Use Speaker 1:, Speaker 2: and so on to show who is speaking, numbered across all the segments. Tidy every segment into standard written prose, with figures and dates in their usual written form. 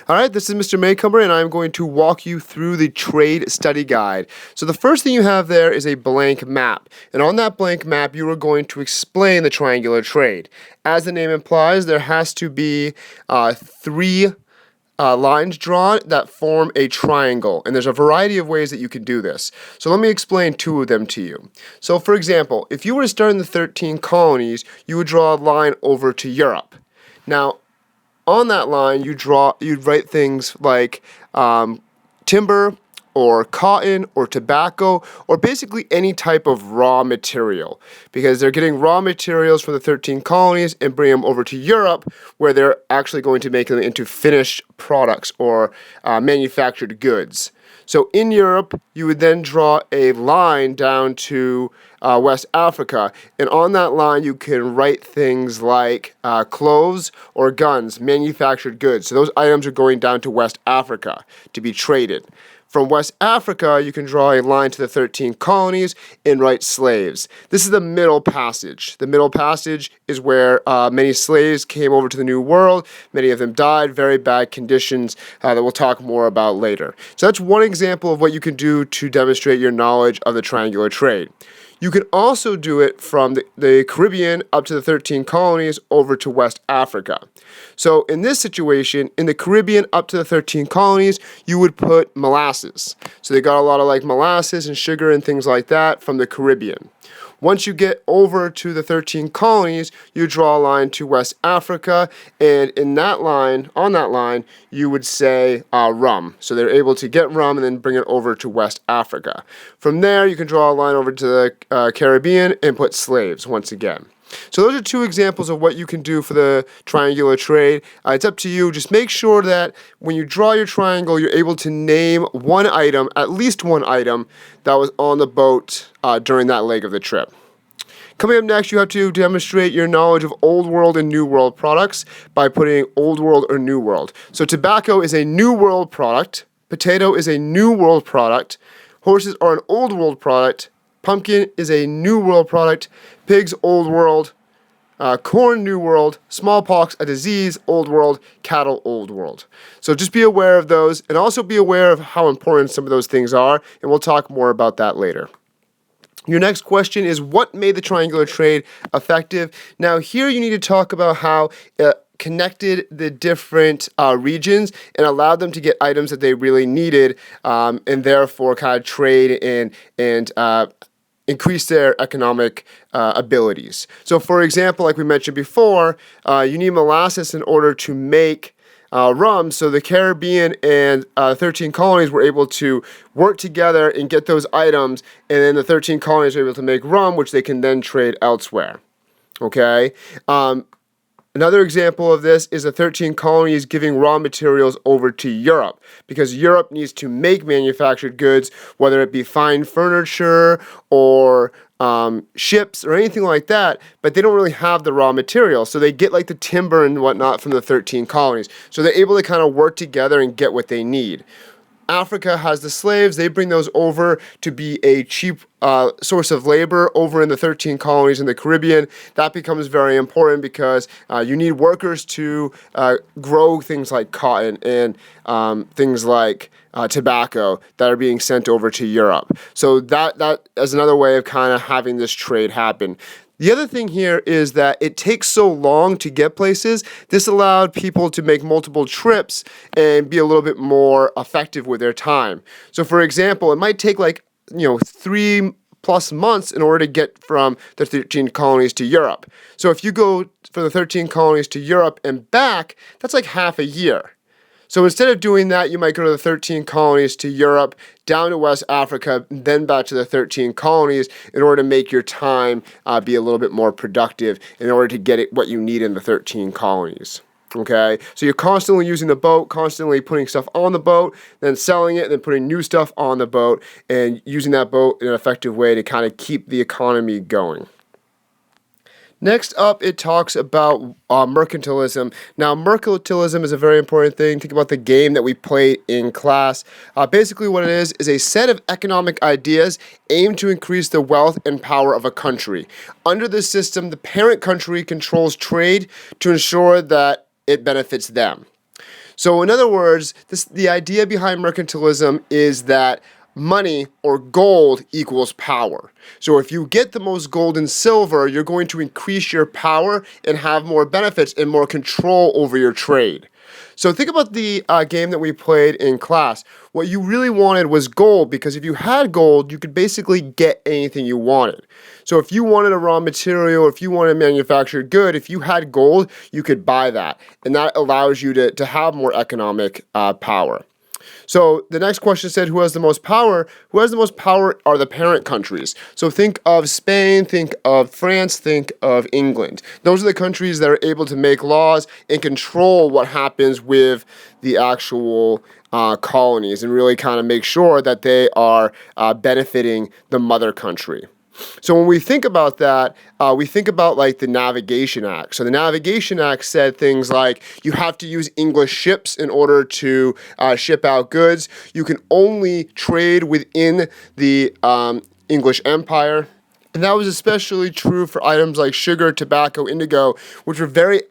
Speaker 1: All right, this is Mr. Maycomber, and I'm going to walk you through the trade study guide. So the first thing you have there is a blank map, and on that blank map, you are going to explain the triangular trade. As the name implies, there has to be three lines drawn that form a triangle, and there's a variety of ways that you can do this. So let me explain two of them to you. So for example, if you were to start in the 13 colonies, you would draw a line over to Europe. Now, on that line, you'd write things like timber or cotton or tobacco or basically any type of raw material, because they're getting raw materials from the 13 colonies and bring them over to Europe, where they're actually going to make them into finished products or manufactured goods. So in Europe, you would then draw a line down to West Africa, and on that line you can write things like clothes or guns, manufactured goods. So those items are going down to West Africa to be traded. From West Africa, you can draw a line to the 13 colonies and write slaves. This is the Middle Passage. The Middle Passage is where many slaves came over to the New World. Many of them died, very bad conditions that we'll talk more about later. So that's one example of what you can do to demonstrate your knowledge of the triangular trade. You can also do it from the Caribbean up to the 13 colonies over to West Africa. So in this situation, in the Caribbean up to the 13 colonies, you would put molasses. So they got a lot of like molasses and sugar and things like that from the Caribbean. Once you get over to the 13 colonies, you draw a line to West Africa, and in that line, on that line, you would say rum. So they're able to get rum and then bring it over to West Africa. From there, you can draw a line over to the Caribbean and put slaves once again. So those are two examples of what you can do for the triangular trade. It's up to you. Just make sure that when you draw your triangle, you're able to name one item, at least one item, that was on the boat during that leg of the trip. Coming up next, you have to demonstrate your knowledge of Old World and New World products by putting Old World or New World. So tobacco is a New World product. Potato is a New World product. Horses are an Old World product. Pumpkin is a New World product. Pigs, Old World. Corn, New World. Smallpox, a disease, Old World. Cattle, Old World. So just be aware of those, and also be aware of how important some of those things are, and we'll talk more about that later. Your next question is, what made the triangular trade effective? Now here you need to talk about how connected the different regions and allowed them to get items that they really needed, and therefore kind of trade and increase their economic abilities. So for example, like we mentioned before, you need molasses in order to make rum, so the Caribbean and 13 colonies were able to work together and get those items, and then the 13 colonies were able to make rum, which they can then trade elsewhere. Okay? Another example of this is the 13 colonies giving raw materials over to Europe, because Europe needs to make manufactured goods, whether it be fine furniture or ships or anything like that, but they don't really have the raw material. So they get like the timber and whatnot from the 13 colonies. So they're able to kind of work together and get what they need. Africa has the slaves. They bring those over to be a cheap source of labor over in the 13 colonies in the Caribbean. That becomes very important because you need workers to grow things like cotton and things like tobacco that are being sent over to Europe. So that is another way of kind of having this trade happen. The other thing here is that it takes so long to get places. This allowed people to make multiple trips and be a little bit more effective with their time. So for example, it might take 3+ months in order to get from the 13 colonies to Europe. So if you go from the 13 colonies to Europe and back, that's like half a year. So instead of doing that, you might go to the 13 colonies to Europe, down to West Africa, then back to the 13 colonies in order to make your time be a little bit more productive in order to get what you need in the 13 colonies. Okay, so you're constantly using the boat, constantly putting stuff on the boat, then selling it, then putting new stuff on the boat, and using that boat in an effective way to kind of keep the economy going. Next up, it talks about mercantilism. Now, mercantilism is a very important thing. Think about the game that we play in class. Basically, what it is a set of economic ideas aimed to increase the wealth and power of a country. Under this system, the parent country controls trade to ensure that it benefits them. So in other words, the idea behind mercantilism is that money or gold equals power. So if you get the most gold and silver, you're going to increase your power and have more benefits and more control over your trade. So think about the game that we played in class. What you really wanted was gold, because if you had gold, you could basically get anything you wanted. So if you wanted a raw material, if you wanted a manufactured good, if you had gold, you could buy that. And that allows you to have more economic power. So the next question said, who has the most power? Who has the most power are the parent countries. So think of Spain, think of France, think of England. Those are the countries that are able to make laws and control what happens with the actual colonies and really kind of make sure that they are benefiting the mother country. So when we think about that, we think about like the Navigation Act. So the Navigation Act said things like you have to use English ships in order to ship out goods. You can only trade within the English Empire. And that was especially true for items like sugar, tobacco, indigo, which were very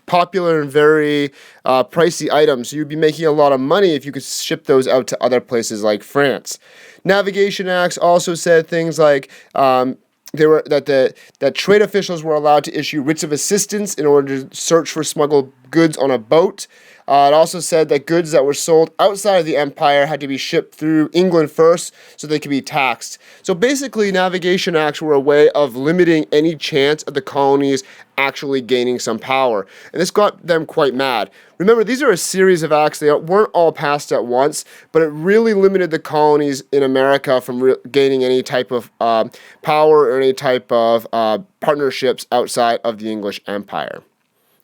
Speaker 1: popular and very pricey items. So you'd be making a lot of money if you could ship those out to other places like France. Navigation Acts also said things like that trade officials were allowed to issue writs of assistance in order to search for smuggled goods on a boat. It also said that goods that were sold outside of the empire had to be shipped through England first so they could be taxed. So basically, Navigation Acts were a way of limiting any chance of the colonies actually gaining some power. And this got them quite mad. Remember, these are a series of acts. They weren't all passed at once, but it really limited the colonies in America from gaining any type of power or any type of partnerships outside of the English Empire.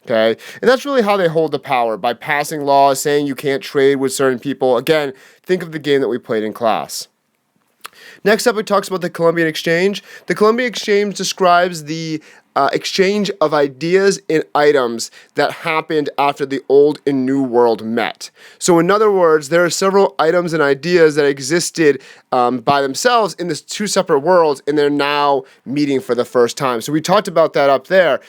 Speaker 1: Okay, and that's really how they hold the power, by passing laws saying you can't trade with certain people. Again, think of the game that we played in class. Next up, it talks about the Columbian Exchange. The Columbian Exchange describes the exchange of ideas and items that happened after the Old and New World met. So in other words, there are several items and ideas that existed by themselves in these two separate worlds, and they're now meeting for the first time. So we talked about that up there.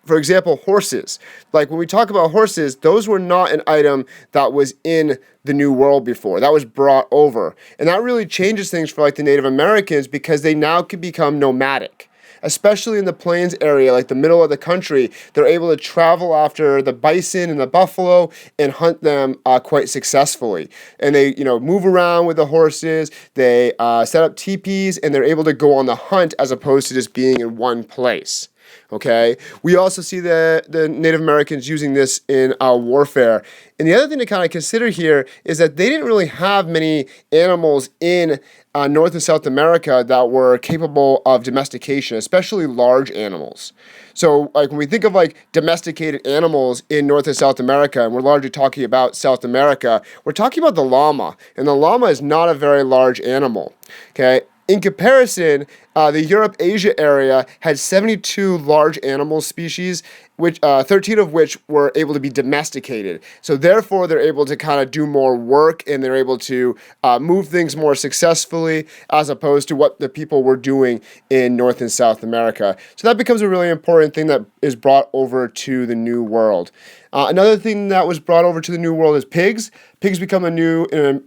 Speaker 1: For example, horses. Like when we talk about horses, those were not an item that was in the New World before. That was brought over. And that really changes things for like the Native Americans, because they now can become nomadic. Especially in the plains area, like the middle of the country, they're able to travel after the bison and the buffalo and hunt them quite successfully. And they, move around with the horses. They set up teepees, and they're able to go on the hunt as opposed to just being in one place. Okay, we also see the Native Americans using this in warfare. And the other thing to kind of consider here is that they didn't really have many animals in North and South America that were capable of domestication, especially large animals. So like when we think of like domesticated animals in North and South America, and we're largely talking about South America, we're talking about the llama. And the llama is not a very large animal. Okay. In comparison, the Europe-Asia area had 72 large animal species, which 13 of which were able to be domesticated. So therefore, they're able to kind of do more work, and they're able to move things more successfully, as opposed to what the people were doing in North and South America. So that becomes a really important thing that is brought over to the New World. Another thing that was brought over to the New World is pigs. Pigs become an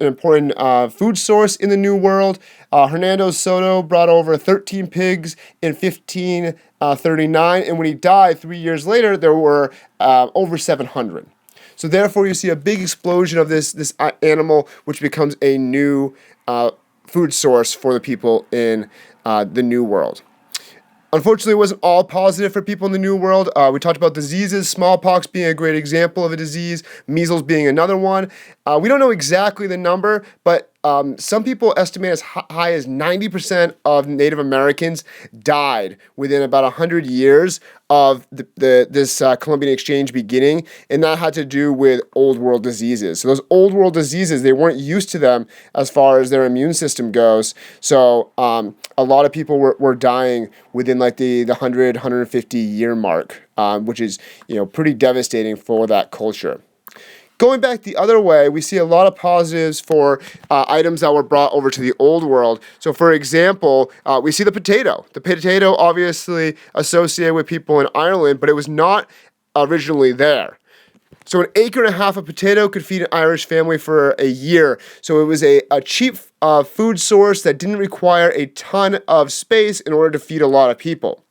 Speaker 1: important food source in the New World. Hernando Soto brought over 13 pigs in 1539, and when he died 3 years later, there were over 700. So therefore, you see a big explosion of this animal, which becomes a new food source for the people in the New World. Unfortunately, it wasn't all positive for people in the New World. We talked about diseases, smallpox being a great example of a disease, measles being another one. We don't know exactly the number, but some people estimate as high as 90% of Native Americans died within about 100 years of this Columbian Exchange beginning, and that had to do with Old World diseases. So those Old World diseases, they weren't used to them as far as their immune system goes. So a lot of people were dying within like the 100, 150 year mark, which is pretty devastating for that culture. Going back the other way, we see a lot of positives for items that were brought over to the Old World. So, for example, we see the potato. The potato obviously associated with people in Ireland, but it was not originally there. So an acre and a half of potato could feed an Irish family for a year. So it was a cheap food source that didn't require a ton of space in order to feed a lot of people.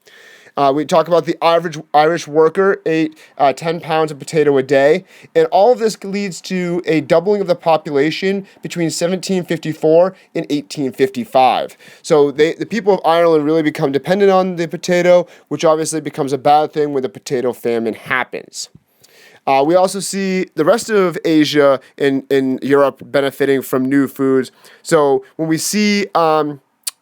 Speaker 1: We talk about the average Irish worker ate 10 pounds of potato a day, and all of this leads to a doubling of the population between 1754 and 1855. So the people of Ireland really become dependent on the potato, which obviously becomes a bad thing when the potato famine happens. We also see the rest of Asia and Europe benefiting from new foods. So when we see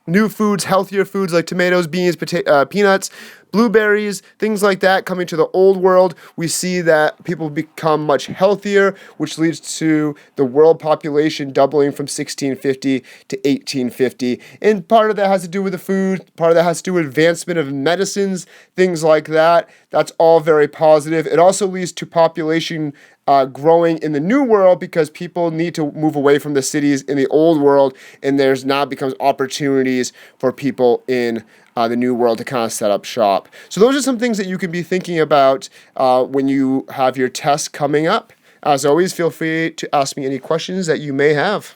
Speaker 1: new foods, healthier foods like tomatoes, beans, peanuts, blueberries, things like that coming to the old world, we see that people become much healthier, which leads to the world population doubling from 1650 to 1850. And part of that has to do with the food, part of that has to do with advancement of medicines, things like that. That's all very positive. It also leads to population growing in the new world because people need to move away from the cities in the old world, and there's now becomes opportunities for people in the new world to kind of set up shop. So those are some things that you can be thinking about when you have your test coming up. As always, feel free to ask me any questions that you may have.